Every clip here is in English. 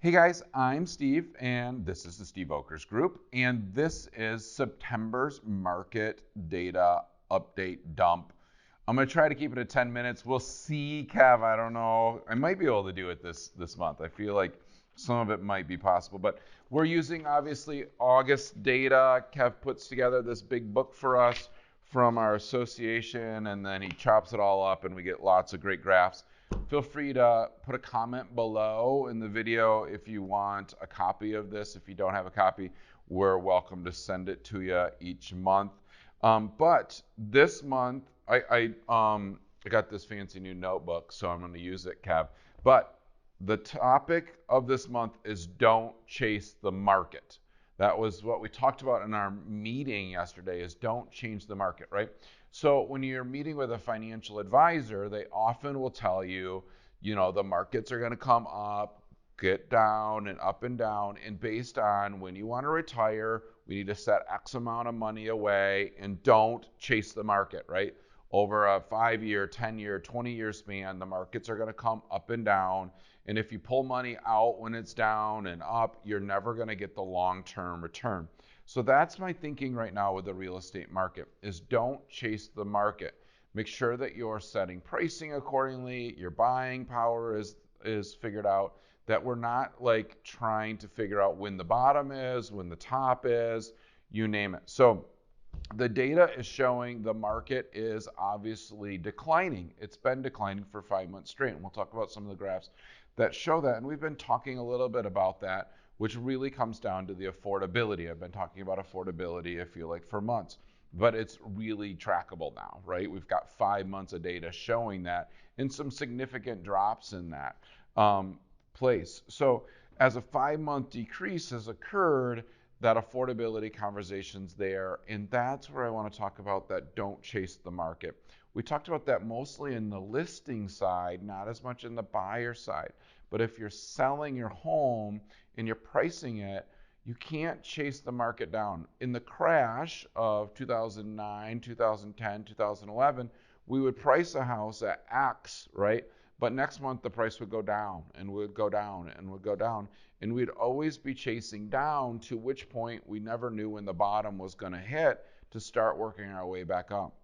Hey guys, I'm Steve, and this is the Steve Volkers Group, and this is September's market data update dump. I'm gonna try to keep it at 10 minutes. We'll see, Kev. I don't know. I might be able to do it this month. I feel like some of it might be possible, but we're using obviously August data. Kev puts together this big book for us from our association, and then he chops it all up, and we get lots of great graphs. Feel free to put a comment below in the video if you want a copy of this. If you don't have a copy, we're welcome to send it to you each month. But this month, I got this fancy new notebook, so I'm going to use it, Kev. But the topic of this month is don't chase the market. That was what we talked about in our meeting yesterday, is don't change the market, right? So when you're meeting with a financial advisor, they often will tell you, the markets are going to come up, get down and down. And based on when you want to retire, we need to set X amount of money away and don't chase the market, right? Over a 5-year, 10-year, 20-year span, the markets are going to come up and down. And if you pull money out when it's down and up, you're never going to get the long-term return. So that's my thinking right now with the real estate market, is don't chase the market. Make sure that you're setting pricing accordingly, your buying power is figured out, that we're not like trying to figure out when the bottom is, when the top is, you name it. So the data is showing the market is obviously declining. It's been declining for 5 months straight, and we'll talk about some of the graphs that show that. And we've been talking a little bit about that, which really comes down to the affordability. I've been talking about affordability, I feel like, for months, but it's really trackable now, right? We've got 5 months of data showing that, and some significant drops in that place. So as a 5-month decrease has occurred, that affordability conversation's there, and that's where I want to talk about that don't chase the market. We talked about that mostly in the listing side, not as much in the buyer side. But if you're selling your home and you're pricing it, you can't chase the market down. In the crash of 2009, 2010, 2011, we would price a house at X, right? But next month the price would go down and would go down and would go down. And we'd always be chasing down, to which point we never knew when the bottom was going to hit to start working our way back up.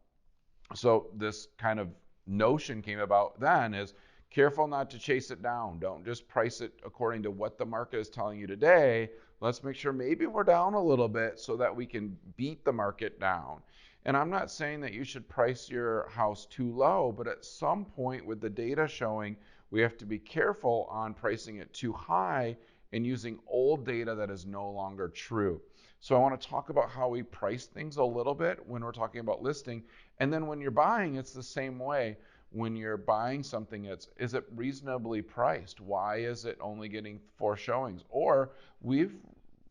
So this kind of notion came about then, is careful not to chase it down. Don't just price it according to what the market is telling you today. Let's make sure maybe we're down a little bit so that we can beat the market down. And I'm not saying that you should price your house too low, but at some point with the data showing, we have to be careful on pricing it too high and using old data that is no longer true. So I want to talk about how we price things a little bit when we're talking about listing. And then when you're buying, it's the same way. When you're buying something, is it reasonably priced? Why is it only getting 4 showings? Or we've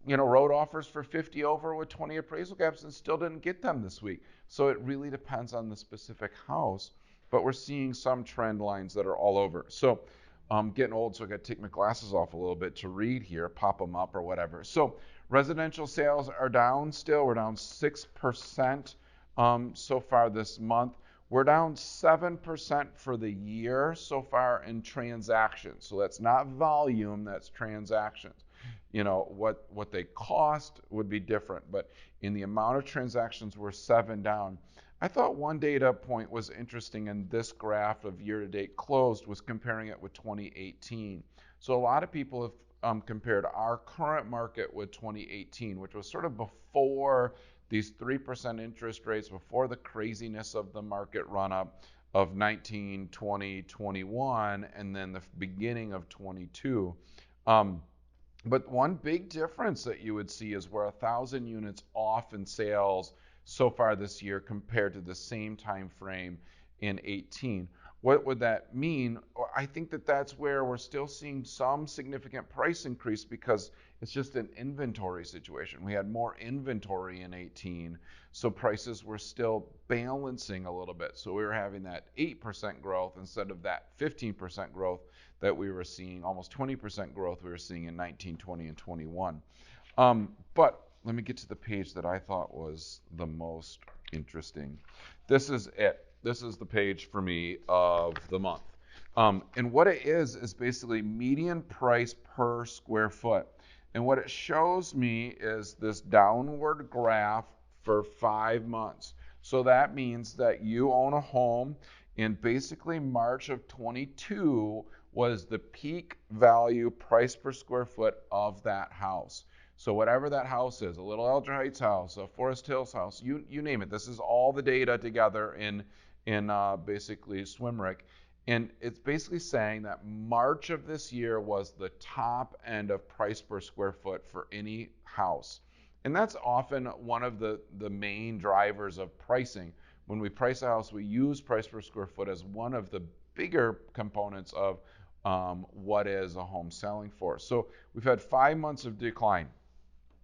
wrote offers for 50 over with 20 appraisal gaps and still didn't get them this week. So it really depends on the specific house, but we're seeing some trend lines that are all over. So I'm getting old, so I got to take my glasses off a little bit to read here, pop them up or whatever. So residential sales are down still. We're down 6% so far this month. We're down 7% for the year so far in transactions. So that's not volume, that's transactions. What they cost would be different, but in the amount of transactions, we're 7 down. I thought one data point was interesting in this graph of year-to-date closed was comparing it with 2018. So a lot of people have compared our current market with 2018, which was sort of before these 3% interest rates, before the craziness of the market run-up of 19, 20, 21, and then the beginning of 22. But one big difference that you would see is we're 1,000 units off in sales so far this year compared to the same time frame in 18. What would that mean? I think that that's where we're still seeing some significant price increase, because it's just an inventory situation. We had more inventory in 18, so prices were still balancing a little bit. So we were having that 8% growth instead of that 15% growth that we were seeing, almost 20% growth we were seeing in 19, 20, and 21. But let me get to the page that I thought was the most interesting. This is it. This is the page for me of the month. And what it is basically median price per square foot. And what it shows me is this downward graph for 5 months. So that means that you own a home in basically March of 22 was the peak value price per square foot of that house. So whatever that house is, a Little Elder Heights house, a Forest Hills house, you name it. This is all the data together in basically Swimrick. And it's basically saying that March of this year was the top end of price per square foot for any house. And that's often one of the main drivers of pricing. When we price a house, we use price per square foot as one of the bigger components of what is a home selling for. So we've had 5 months of decline.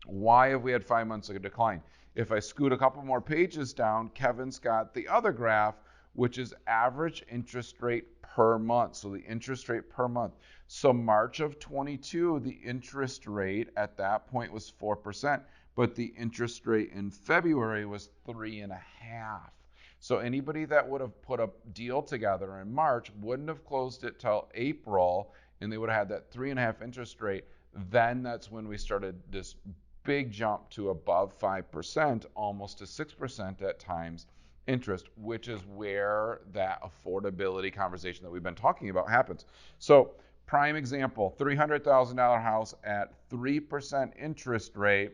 Why have we had 5 months of decline? If I scoot a couple more pages down, Kevin's got the other graph, which is average interest rate per month. So the interest rate per month. So March of 22, the interest rate at that point was 4%, but the interest rate in February was 3.5%. So anybody that would have put a deal together in March wouldn't have closed it till April, and they would have had that 3.5% interest rate. Then that's when we started this big jump to above 5%, almost to 6% at times interest, which is where that affordability conversation that we've been talking about happens. So prime example, $300,000 house at 3% interest rate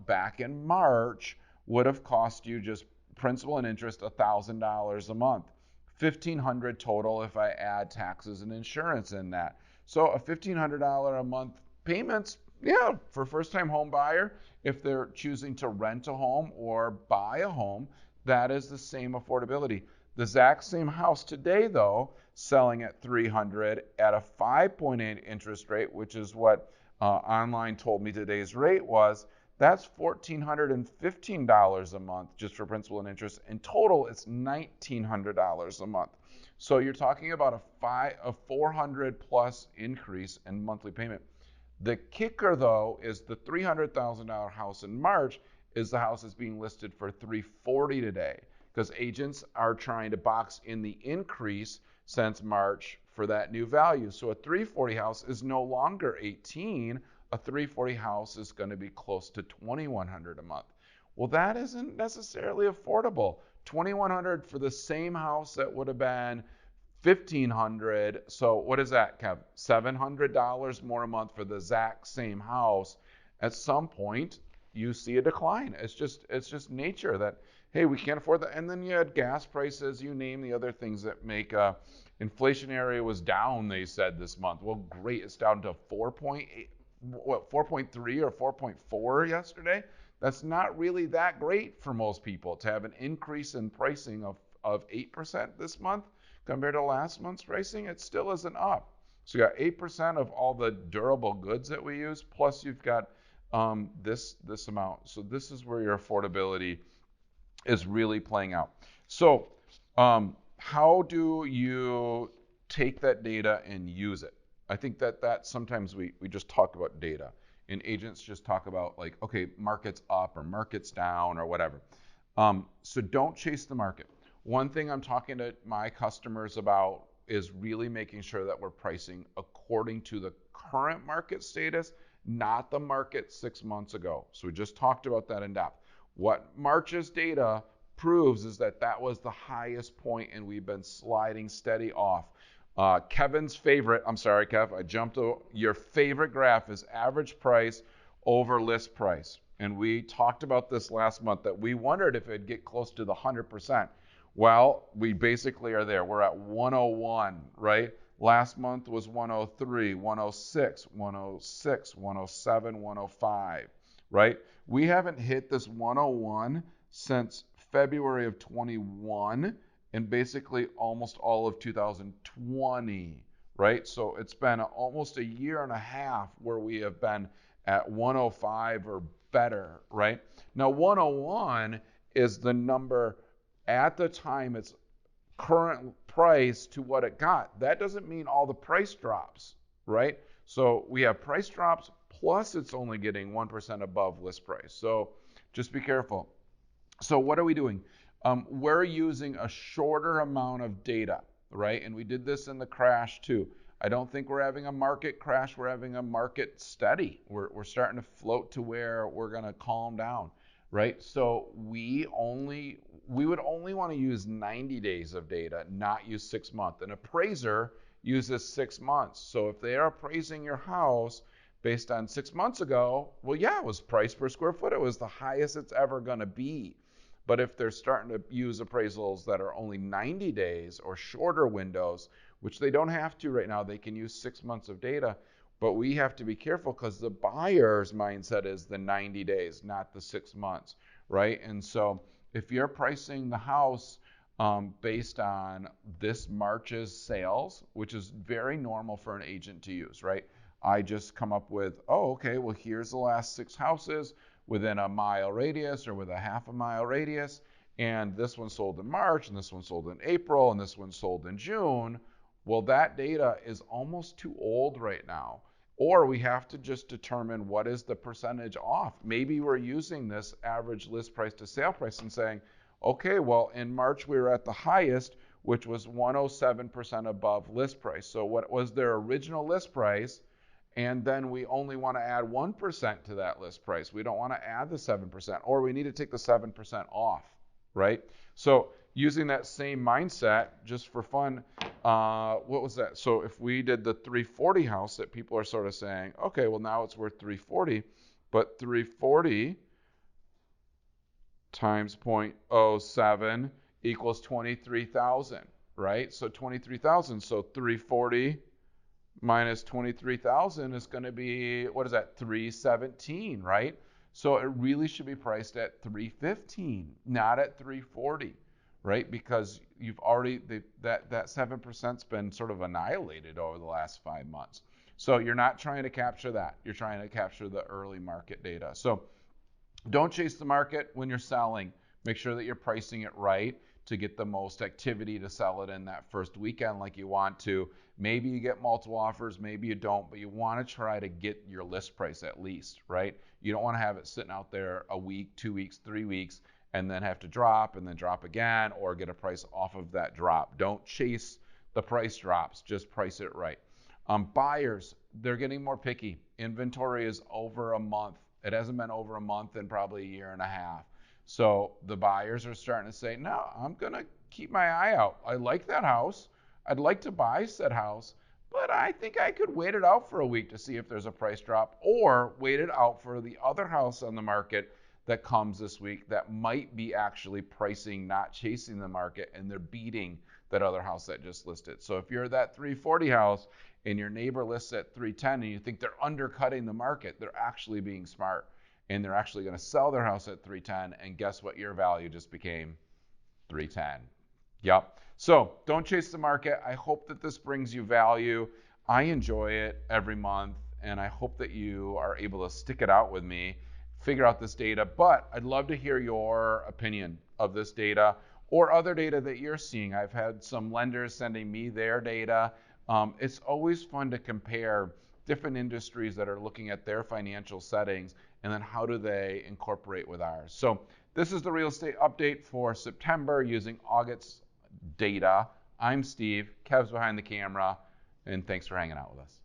back in March would have cost you just principal and interest $1,000 a month. $1,500 total if I add taxes and insurance in that. So a $1,500 a month payments, yeah, for first-time home buyer, if they're choosing to rent a home or buy a home, that is the same affordability. The exact same house today, though, selling at $300 at a 5.8 interest rate, which is what online told me today's rate was. That's $1,415 a month just for principal and interest. In total, it's $1,900 a month. So you're talking about a 400 plus increase in monthly payment. The kicker, though, is the $300,000 house in March is the house that's being listed for $340 today, because agents are trying to box in the increase since March for that new value. So a $340 house is no longer $1,800. A $340 house is going to be close to $2,100 a month. Well, that isn't necessarily affordable. $2,100 for the same house that would have been $1,500. So what is that, Kev? $700 more a month for the exact same house. At some point, you see a decline. It's just nature that, hey, we can't afford that. And then you had gas prices, you name the other things that make inflationary was down, they said this month. Well, great, it's down to 4.3 or 4.4 yesterday. That's not really that great for most people to have an increase in pricing of 8% this month compared to last month's pricing. It still isn't up. So you got 8% of all the durable goods that we use, plus you've got this amount. So this is where your affordability is really playing out. So how do you take that data and use it? I think that sometimes we just talk about data, and agents just talk about like, okay, market's up or market's down or whatever. So don't chase the market. One thing I'm talking to my customers about is really making sure that we're pricing according to the current market status, not the market 6 months ago. So we just talked about that in depth. What March's data proves is that was the highest point, and we've been sliding steady off. Kevin's favorite, I'm sorry, Kev, I jumped over. Your favorite graph is average price over list price. And we talked about this last month that we wondered if it'd get close to the 100%. Well, we basically are there. We're at 101, right? Last month was 103, 106, 106, 107, 105, right? We haven't hit this 101 since February of 21 and basically almost all of 2020, right? So it's been almost a year and a half where we have been at 105 or better, right? Now 101 is the number at the time it's current price to what it got. That doesn't mean all the price drops, right? So we have price drops plus it's only getting 1% above list price. So just be careful. So what are we doing? We're using a shorter amount of data. right? And we did this in the crash too. I don't think we're having a market crash. We're having a market steady. We're starting to float to where we're going to calm down, right? So we would only want to use 90 days of data, not use 6 months. An appraiser uses 6 months. So if they are appraising your house based on 6 months ago, well, yeah, it was price per square foot. It was the highest it's ever going to be. But if they're starting to use appraisals that are only 90 days or shorter windows, which they don't have to right now, they can use 6 months of data. But we have to be careful because the buyer's mindset is the 90 days, not the 6 months, right? And so if you're pricing the house based on this March's sales, which is very normal for an agent to use, right? I just come up with, oh, okay, well, here's the last 6 houses within a mile radius or with a half a mile radius, and this one sold in March, and this one sold in April, and this one sold in June. Well, that data is almost too old right now. Or we have to just determine what is the percentage off. Maybe we're using this average list price to sale price and saying, okay, well, in March we were at the highest, which was 107% above list price. So what was their original list price? And then we only want to add 1% to that list price. We don't want to add the 7%, or we need to take the 7% off, right? So using that same mindset, just for fun, what was that? So if we did the 340 house that people are sort of saying, okay, well, now it's worth 340, but 340 times 0.07 equals 23,000, right? So 23,000, so 340 minus 23,000 is going to be, what is that, 317, right? So it really should be priced at 315, not at 340, right? Because you've already, that 7%'s been sort of annihilated over the last 5 months. So you're not trying to capture that. You're trying to capture the early market data. So don't chase the market when you're selling. Make sure that you're pricing it right to get the most activity to sell it in that first weekend like you want to. Maybe you get multiple offers, maybe you don't, but you want to try to get your list price at least, right? You don't want to have it sitting out there a week, 2 weeks, 3 weeks, and then have to drop and then drop again or get a price off of that drop. Don't chase the price drops, just price it right. Buyers, they're getting more picky. Inventory is over a month. It hasn't been over a month in probably a year and a half. So the buyers are starting to say, no, I'm going to keep my eye out. I like that house. I'd like to buy said house, but I think I could wait it out for a week to see if there's a price drop, or wait it out for the other house on the market that comes this week that might be actually pricing, not chasing the market, and they're beating that other house that just listed. So if you're that 340 house and your neighbor lists at 310 and you think they're undercutting the market, they're actually being smart. And they're actually going to sell their house at 310, and guess what? Your value just became 310. Yep. So don't chase the market. I hope that this brings you value. I enjoy it every month, and I hope that you are able to stick it out with me, figure out this data. But I'd love to hear your opinion of this data or other data that you're seeing. I've had some lenders sending me their data. It's always fun to compare different industries that are looking at their financial settings, and then how do they incorporate with ours. So this is the real estate update for September using August data. I'm Steve, Kev's behind the camera, and thanks for hanging out with us.